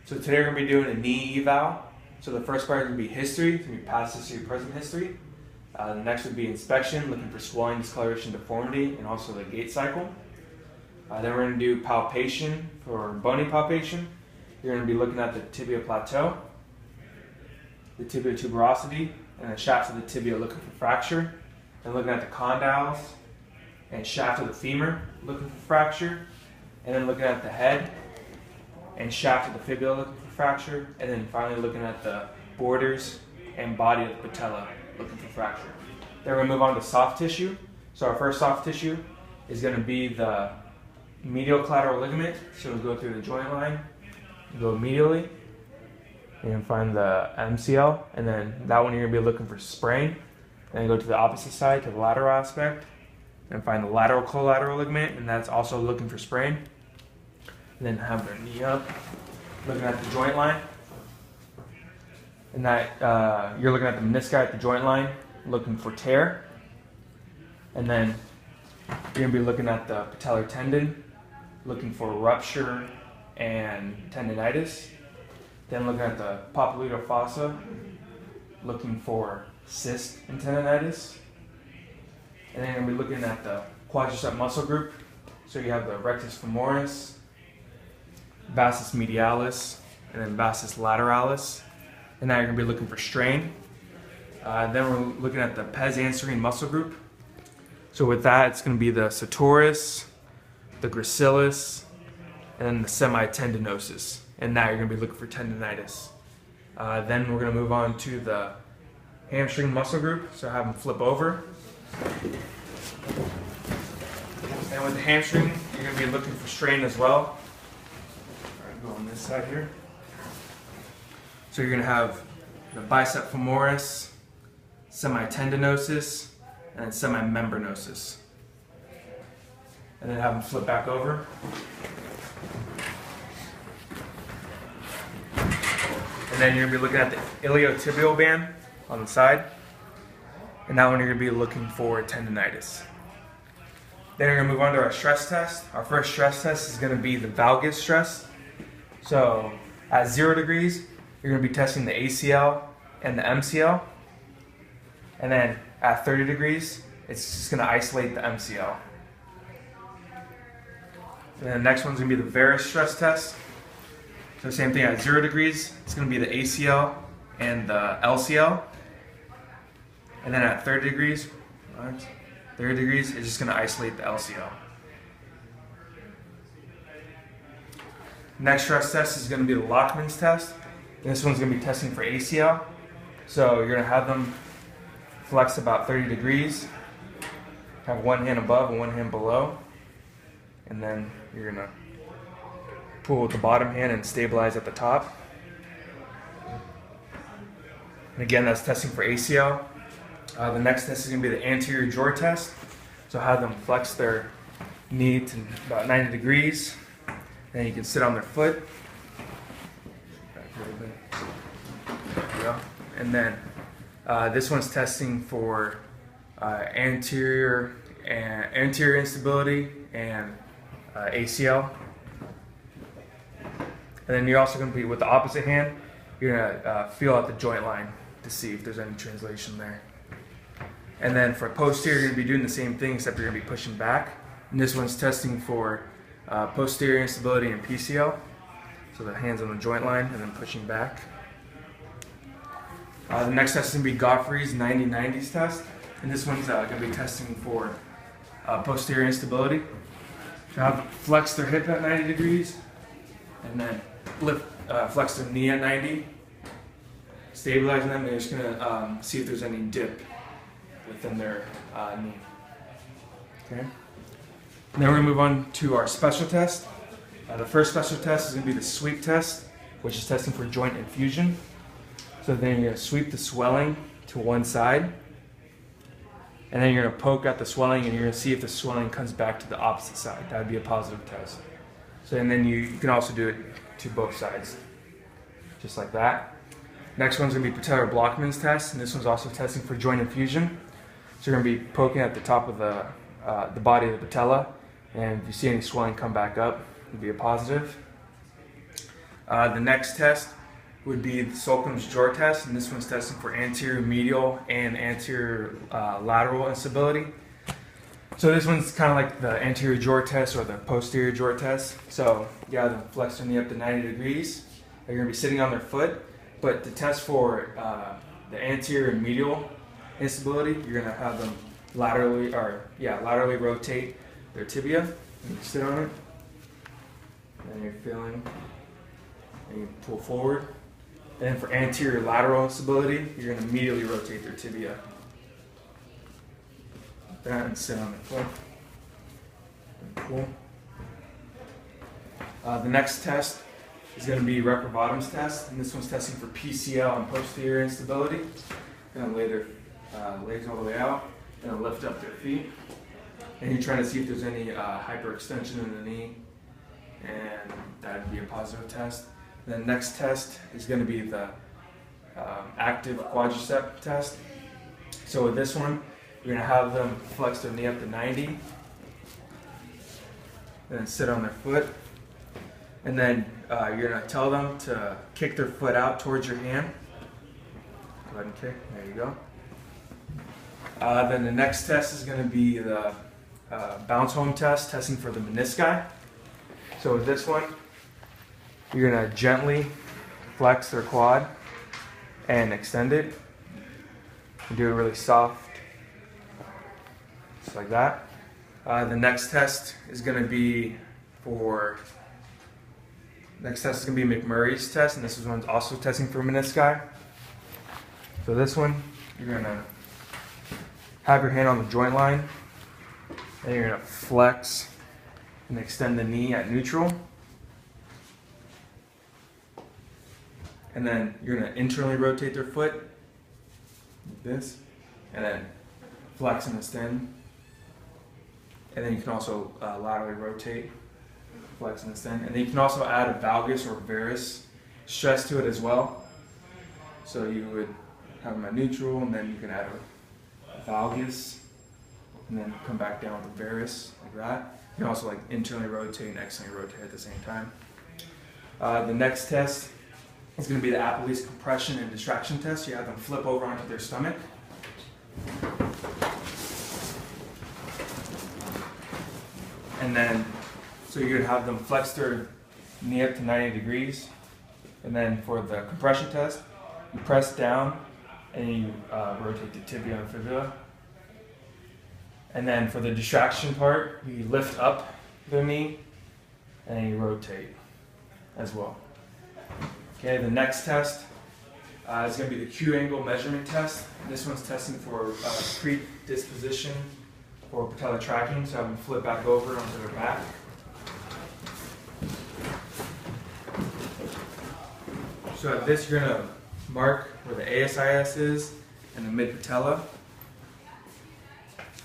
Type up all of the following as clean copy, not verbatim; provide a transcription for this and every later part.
So today we're going to be doing a knee eval. So the first part is going to be history. It's going to be past history, present history. The next would be inspection, looking for swelling, discoloration, deformity, and also the gait cycle. Then we're going to do palpation for bony palpation. You're going to be looking at the tibia plateau, the tibia tuberosity, and the shaft of the tibia looking for fracture. And looking at the condyles and shaft of the femur looking for fracture. And then looking at the head and shaft of the fibula looking for fracture. And then finally looking at the borders and body of the patella looking for fracture. Then we're going to move on to soft tissue. So our first soft tissue is going to be the medial collateral ligament. So we'll go through the joint line, go medially, and find the MCL. And then that one you're going to be looking for sprain. And then go to the opposite side, to the lateral aspect, and find the lateral collateral ligament, and that's also looking for sprain. And then have their knee up, looking at the joint line. And that you're looking at the menisci at the joint line, looking for tear. And then you're going to be looking at the patellar tendon, looking for rupture and tendinitis. Then looking at the popliteal fossa, looking for cyst and tendinitis. And then you're going to be looking at the quadricep muscle group. So you have the rectus femoris, vastus medialis, and then vastus lateralis. And now you're going to be looking for strain. Then we're looking at the pes anserine muscle group. So with that, it's going to be the sartorius, the gracilis, and then the semitendinosus. And now you're going to be looking for tendinitis. Then we're going to move on to the hamstring muscle group. So have them flip over. And with the hamstring, you're going to be looking for strain as well. All right, go on this side here. So you're going to have the bicep femoris, semitendinosus, and then semimembranosus. And then have them flip back over. And then you're going to be looking at the iliotibial band on the side. And that one you're going to be looking for tendinitis. Then we're going to move on to our stress test. Our first stress test is going to be the valgus stress. So at 0 degrees, you're going to be testing the ACL and the MCL. And then at 30 degrees, it's just going to isolate the MCL. And then the next one's going to be the varus stress test. So same thing at 0 degrees, it's going to be the ACL and the LCL. And then at 30 degrees, it's just going to isolate the LCL. Next stress test is going to be the Lachman's test. And this one's going to be testing for ACL. So you're going to have them flex about 30 degrees, have one hand above and one hand below. And then you're going to pull with the bottom hand and stabilize at the top. And again, that's testing for ACL. The next test is going to be the anterior drawer test. So have them flex their knee to about 90 degrees. Then you can sit on their foot. Back a little bit. There we go. And then this one's testing for anterior instability and ACL. And then you're also going to be with the opposite hand. You're going to feel out the joint line to see if there's any translation there. And then for posterior, you're going to be doing the same thing, except you're going to be pushing back. And this one's testing for posterior instability and PCL. So the hands on the joint line and then pushing back. The next test is going to be Godfrey's 90-90s test. And this one's going to be testing for posterior instability. So have flex their hip at 90 degrees. And then flex their knee at 90. Stabilizing them, and you're just going to see if there's any dip within their knee. Okay. And then we're going to move on to our special test. The first special test is going to be the sweep test, which is testing for joint infusion. So then you're going to sweep the swelling to one side. And then you're going to poke at the swelling, and you're going to see if the swelling comes back to the opposite side. That would be a positive test. So and then you can also do it to both sides, just like that. Next one's going to be patellar Blockman's test, and this one's also testing for joint infusion. So you're going to be poking at the top of the body of the patella, and if you see any swelling come back up, it would be a positive. The next test would be the Solcombe's drawer test, and this one's testing for anterior medial and anterior lateral instability. So this one's kind of like the anterior drawer test or the posterior drawer test. So you have them flex their knee up to 90 degrees. They're going to be sitting on their foot, but to test for the anterior and medial instability, you're going to have them laterally rotate their tibia, and you sit on it, and you're feeling, and you pull forward. And then for anterior lateral instability, you're going to immediately rotate their tibia. Like that, and sit on the foot. And pull. The next test is going to be Reprobottom's test, and this one's testing for PCL and posterior instability. Going to lay their legs all the way out, and lift up their feet. And you're trying to see if there's any hyperextension in the knee, and that would be a positive test. The next test is going to be the active quadricep test. So with this one, you're going to have them flex their knee up to 90, then sit on their foot, and then you're going to tell them to kick their foot out towards your hand. Go ahead and kick. There you go. Then the next test is going to be the bounce home test, testing for the menisci. So with this one, you're going to gently flex their quad and extend it. And do it really soft, just like that. The next test is going to be McMurray's test, and this one's also testing for menisci. So this one, you're going to have your hand on the joint line, and you're going to flex and extend the knee at neutral. And then you're going to internally rotate their foot, like this, and then flex and extend. And then you can also laterally rotate, flex and extend. And then you can also add a valgus or varus stress to it as well. So you would have them at neutral, and then you can add a valgus, and then come back down with a varus, like that. You can also internally rotate and externally rotate at the same time. The next test is going to be the Appelese compression and distraction test. You have them flip over onto their stomach. And then, so you're going to have them flex their knee up to 90 degrees. And then for the compression test, you press down and you rotate the tibia and fibula. And then for the distraction part, you lift up the knee and you rotate as well. Okay, the next test is going to be the Q angle measurement test. This one's testing for predisposition for patellar tracking. So have them flip back over onto their back. So at this, you're going to mark where the ASIS is and the mid patella.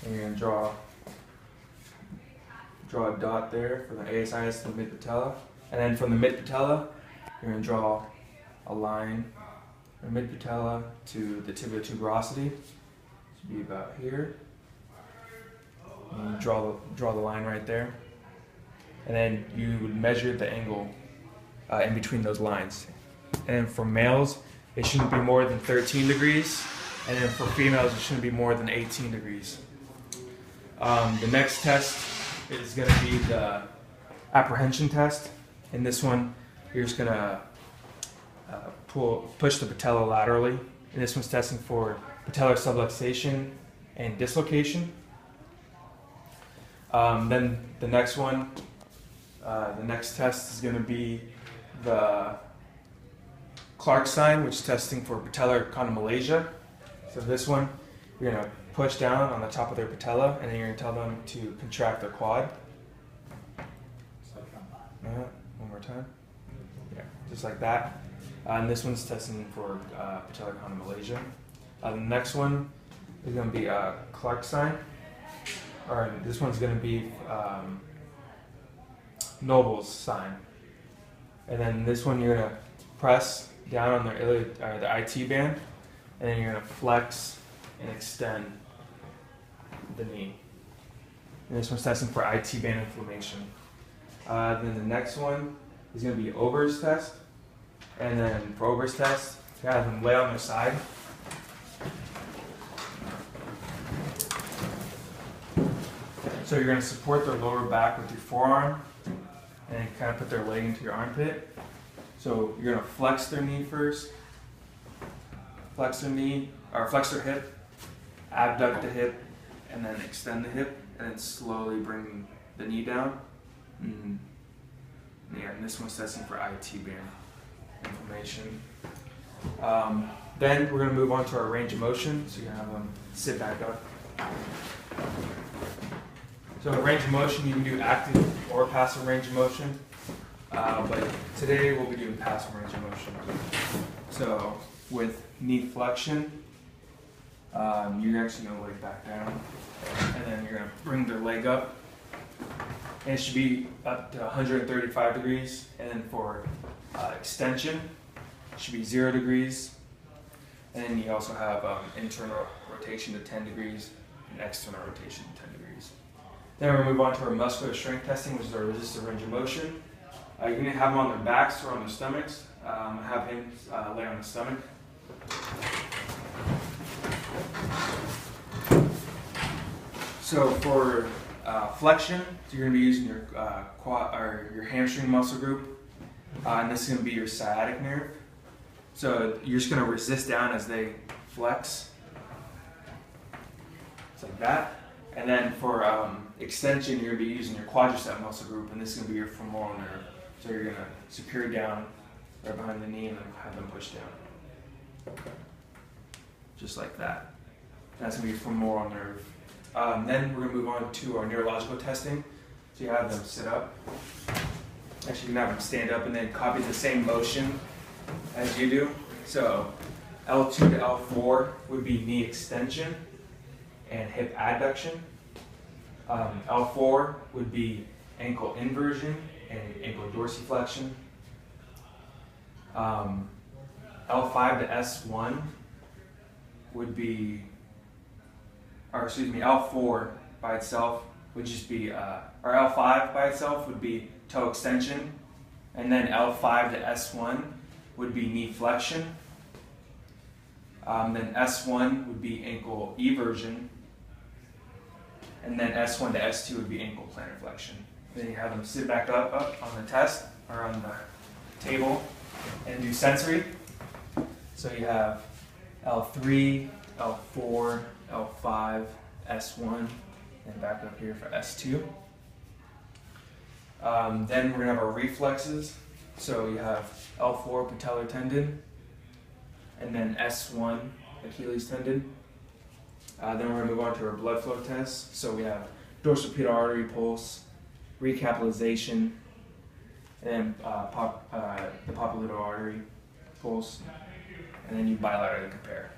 And you're going to draw a dot there for the ASIS to the mid patella. And then from the mid patella, you're going to draw a line from mid patella to the tibia tuberosity. It should be about here. And you draw the line right there. And then you would measure the angle in between those lines. And for males, it shouldn't be more than 13 degrees. And then for females, it shouldn't be more than 18 degrees. The next test is going to be the apprehension test. In this one, you're just going to push the patella laterally. And this one's testing for patellar subluxation and dislocation. Then the next one, the next test is going to be the Clark sign, which is testing for patellar chondromalacia. So this one, you're going to push down on the top of their patella, and then you're going to tell them to contract their quad. One more time. Yeah, just like that. And this one's testing for patellar chondromalacia. The next one is going to be Clark sign. Or this one's going to be Noble's sign. And then this one you're going to press down on the IT band, and then you're going to flex and extend the knee. And this one's testing for IT band inflammation. Then the next one is going to be Ober's test. And then for Ober's test, you have them lay on their side. So you're going to support their lower back with your forearm and kind of put their leg into your armpit. So you're going to flex their knee first, flex their knee, or flex their hip, abduct the hip, and then extend the hip, and then slowly bring the knee down. And this one's testing for IT band inflammation. Then we're going to move on to our range of motion. So you have them sit back up. So range of motion, you can do active or passive range of motion. But today we'll be doing passive range of motion. So with knee flexion, you're actually going to lay back down, and then you're going to bring their leg up. And it should be up to 135 degrees. And then for extension, it should be 0 degrees. And then you also have internal rotation to 10 degrees and external rotation to 10 degrees. Then we'll move on to our muscular strength testing, which is our resistive range of motion. You're going to have them on their backs or on their stomachs. Have him lay on the stomach. So for flexion, so you're going to be using your quad or your hamstring muscle group, and this is going to be your sciatic nerve. So you're just going to resist down as they flex, just like that. And then for extension, you're going to be using your quadricep muscle group, and this is going to be your femoral nerve. So you're going to secure down right behind the knee and then have them push down, just like that. That's going to be your femoral nerve. Then we're going to move on to our neurological testing. So you have them sit up. Actually, you can have them stand up and then copy the same motion as you do. So L2 to L4 would be knee extension and hip adduction. L4 would be ankle inversion and ankle dorsiflexion. L5 to S1 would be, or excuse me, L4 by itself would just be, or L5 by itself would be toe extension, and then L5 to S1 would be knee flexion. Then S1 would be ankle eversion, and then S1 to S2 would be ankle plantar flexion. Then you have them sit back up on the test or on the table and do sensory. So you have L3, L4, L5, S1, and back up here for S2. Then we're going to have our reflexes. So you have L4 patellar tendon, and then S1 Achilles tendon. Then we're going to move on to our blood flow tests. So we have dorsal pedal artery pulse, recapitalization, and the popliteal artery pulse, and then you bilaterally compare.